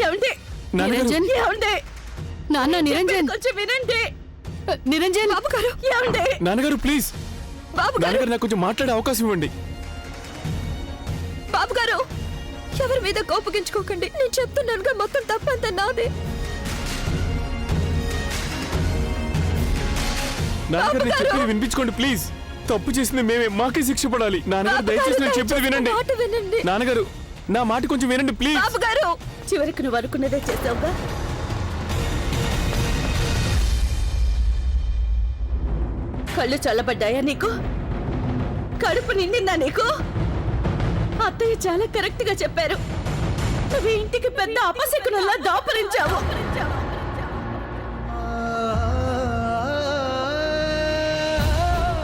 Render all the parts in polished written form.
ఏమండి నిరంజన్ ఏమండి నాన్న నిరంజన్ కొంచెం వినండి నిరంజన్ బాబు గారు ఏమండి నాన్నగారు ప్లీజ్ బాబు గారు నాన్నగారు నాకు కొంచెం మాట్లాడే అవకాశం ఇవ్వండి. బాబు గారు ఎవరి మీద కోపగించుకోకండి. నేను చెప్తున్నానుగా మొత్తం తప్పంతా నాదే. నాన్నగారు నేను చెప్పేది వినిపించుకోండి ప్లీజ్. తప్పు చేసింది మేమే, మాకే శిక్ష పడాలి. నాన్నగారు దయచేసి నేను చెప్పేది వినండి. నాన్నగారు నా మాట కొంచెం వినండి ప్లీజ్. బాబు గారు చివరికి నువ్వు అనుకున్నదే చేసావుగా. కళ్ళు చల్లబడ్డాయా నీకు? కడుపు నిండిందా నీకు? అత్తయ్య చాలా కరెక్ట్ గా చెప్పారు. నువ్వు ఇంటికి పెద్ద అపశకునంలా దాపరించావు.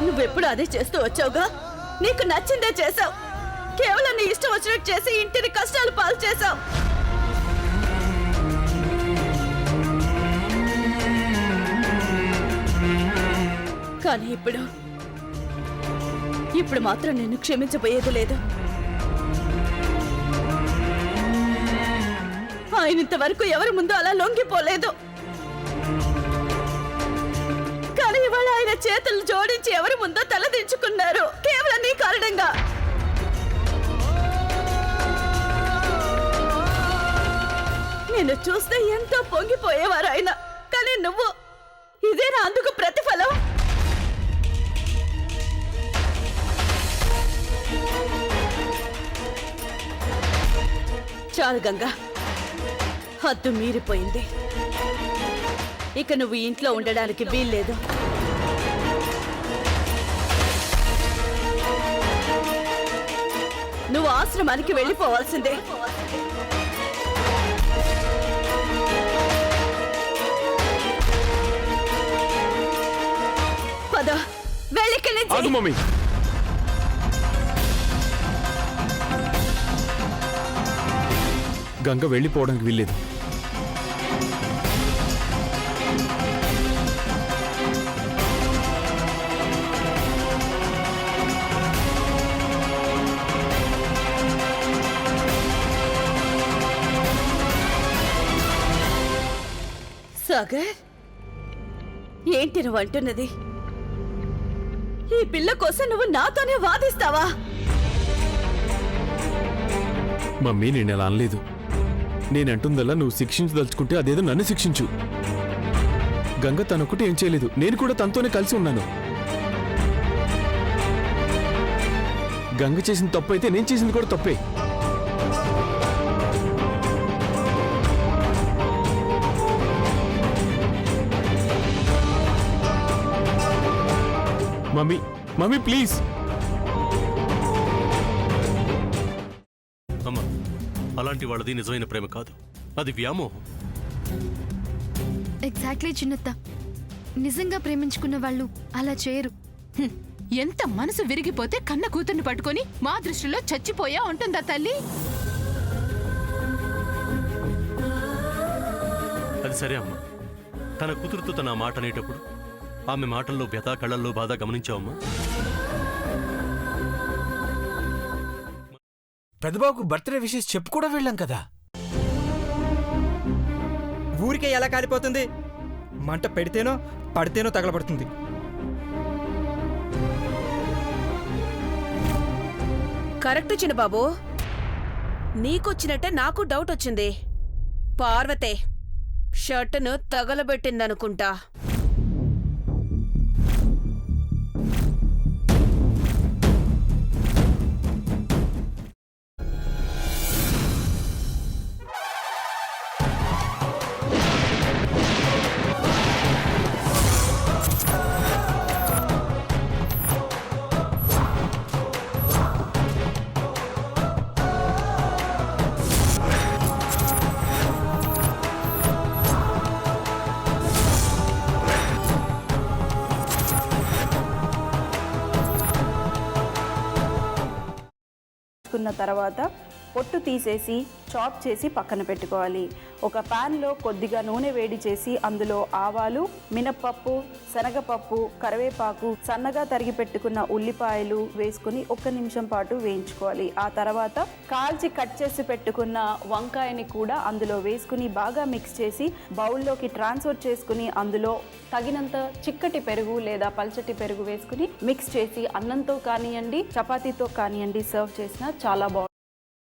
నువ్వెప్పుడు అదే చేస్తూ వచ్చావుగా. నీకు నచ్చిందే చేసావు. కేవలం నీ ఇష్టం వచ్చినట్టు చేసి ఇంటిని కష్టాలు పాలు చేసావు. కానీ ఇప్పుడు మాత్రం నేను క్షమించబోయేది లేదు. ఆయన ఇంతవరకు ఎవరి ముందు అలా లొంగిపోలేదు. కానీ ఇవాళ ఆయన చేతులు జోడించి ఎవరి ముందో తలదించుకున్నారు, కేవలం నీ కారణంగా. నేను చూస్తే ఎంతో పొంగిపోయేవారు ఆయన. కానీ నువ్వు ఇదేనా అందుకు ప్రతిఫలం? చాలు గంగా, హద్దు మీరిపోయింది. ఇక నువ్వు ఇంట్లో ఉండడానికి వీల్లేదు. నువ్వు ఆశ్రమానికి వెళ్ళిపోవాల్సిందే. పద, వెళ్ళిక్కడి నుంచి. గంగ వెళ్ళిపోవడానికి వీల్లేదు. సాగర్, ఏంటి నువ్వు అంటున్నది? ఈ పిల్ల కోసం నువ్వు నాతోనే వాదిస్తావా? మమ్మీ నేను అలా అనలేదు. నేనంటుందల్లా నువ్వు శిక్షించదలుచుకుంటే అదేదో నన్ను శిక్షించు. గంగ తనొక్కటి ఏం చేయలేదు. నేను కూడా తనతోనే కలిసి ఉన్నాను. గంగ చేసిన తప్పు అయితే నేను చేసింది కూడా తప్పే. Mummy mummy please. అమ్మా, అలాంటి వాళ్ళది నిజమైన ప్రేమ కాదు, అది వ్యామోహం. ఎగ్జాక్ట్లీ చిన్నత్త, నిజంగా ప్రేమించుకున్న వాళ్ళు అలా చేయరు. ఎంత మనసు విరిగిపోతే కన్న కూతుర్ని పట్టుకొని మా దృష్టిలో చచ్చిపోయా ఉంటుందా తల్లి? అది సరే అమ్మా, తన కూతురుతో తన మాట అనేటప్పుడు ఆమె మాటల్లో వ్యథ, కళ్ళల్లో బాధ గమనించావమ్మా? పెద్దబాబుకు బర్త్డే విషెస్ చెప్పు కూడా వెళ్ళాం కదా. ఊరికే ఎలా కాలిపోతుంది? మంట పెడితేనో పడితేనో తగలబడుతుంది. కరెక్ట్ చిన్నబాబు, నీకొచ్చినట్టే నాకు డౌట్ వచ్చింది. పార్వతే షర్టును తగలబెట్టిందనుకుంటా. తర్వాత పొట్టు తీసేసి చాప్ చేసి పక్కన పెట్టుకోవాలి. ఒక ప్యాన్లో కొద్దిగా నూనె వేడి చేసి అందులో ఆవాలు, మినప్పప్పు, శనగపప్పు, కరివేపాకు, సన్నగా తరిగి పెట్టుకున్న ఉల్లిపాయలు వేసుకుని 1 నిమిషం పాటు వేయించుకోవాలి. ఆ తర్వాత కాల్చి కట్ చేసి పెట్టుకున్న వంకాయని కూడా అందులో వేసుకుని బాగా మిక్స్ చేసి బౌల్లోకి ట్రాన్స్ఫర్ చేసుకుని అందులో తగినంత చిక్కటి పెరుగు లేదా పల్చటి పెరుగు వేసుకుని మిక్స్ చేసి అన్నంతో కానివ్వండి, చపాతీతో కానివ్వండి సర్వ్ చేసినా చాలా బాగుంటుంది.